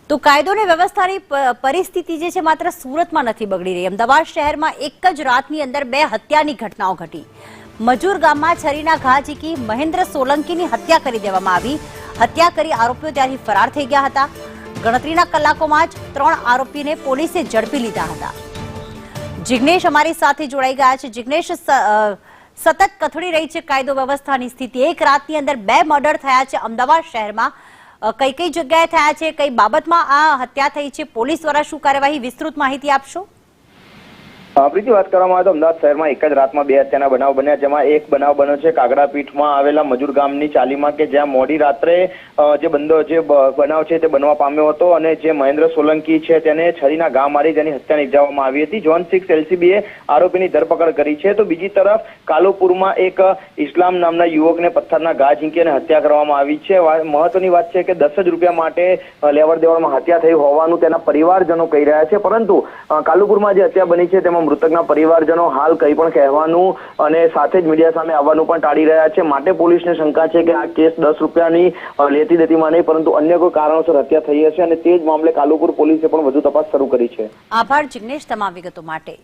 તો કાયદો અને વ્યવસ્થાની પરિસ્થિતિ જે છે માત્ર સુરતમાં નથી બગડી રહી. અમદાવાદ શહેરમાં એક જ રાતની અંદર 2 હત્યાની ઘટનાઓ ઘટી. મજૂર ગામમાં છરીના ઘા ઝીકી મહેન્દ્ર સોલંકીની હત્યા કરી દેવામાં આવી. હત્યા કરી આરોપીઓ ત્યાંથી ફરાર થઈ ગયા હતા. ગણતરીના કલાકોમાં જ 3 આરોપીને પોલીસે ઝડપી લીધા હતા. જિગ્નેશ અમારી સાથે જોડાઈ ગયા છે. જિગ્નેશ, સતત કથળી રહી છે કાયદો વ્યવસ્થાની સ્થિતિ. એક રાતની અંદર 2 મર્ડર થયા છે અમદાવાદ શહેરમાં. કઈ કઈ જગ્યાએ થયા છે, કઈ બાબતમાં આ હત્યા થઈ છે, પોલીસ દ્વારા શું કાર્યવાહી, વિસ્તૃત માહિતી આપશો. પ્રીતિ, વાત કરવામાં આવે તો અમદાવાદ શહેરમાં એક જ રાતમાં 2 હત્યાના બનાવ બન્યા, જેમાં એક બનાવ બન્યો છે કાગડા પીઠમાં આવેલા મજૂર ગામની ચાલીમાં, કે જ્યાં મોડી રાત્રે જે બનાવ છે તે બનવા પામ્યો હતો અને જે મહેન્દ્ર સોલંકી છે તેને છરીના ઘા મારી તેની હત્યા નિપજાવવામાં આવી હતી. ઝોન 6 LCBએ આરોપીની ધરપકડ કરી છે. તો બીજી તરફ કાલુપુરમાં એક ઇસ્લામ નામના યુવકને પથ્થરના ઘા ઝીંકી અને હત્યા કરવામાં આવી છે. મહત્વની વાત છે કે 10 જ રૂપિયા માટે લેવડ દેવડમાં હત્યા થઈ હોવાનું તેના પરિવારજનો કહી રહ્યા છે. પરંતુ કાલુપુરમાં જે હત્યા બની છે તેમાં મૃતકના પરિવારજનો હાલ કંઈ પણ કહેવાનું અને સાથે જ મીડિયા સામે આવવાનું પણ ટાળી રહ્યા છે. માટે પોલીસને શંકા છે કે આ કેસ 10 રૂપિયાની લેતી દેતીમાં નહીં પરંતુ અન્ય કોઈ કારણોસર હત્યા થઈ હશે અને તે જ મામલે કાલુપુર પોલીસે પણ વધુ તપાસ શરૂ કરી છે. આભાર જિગ્નેશ તમામ વિગતો માટે.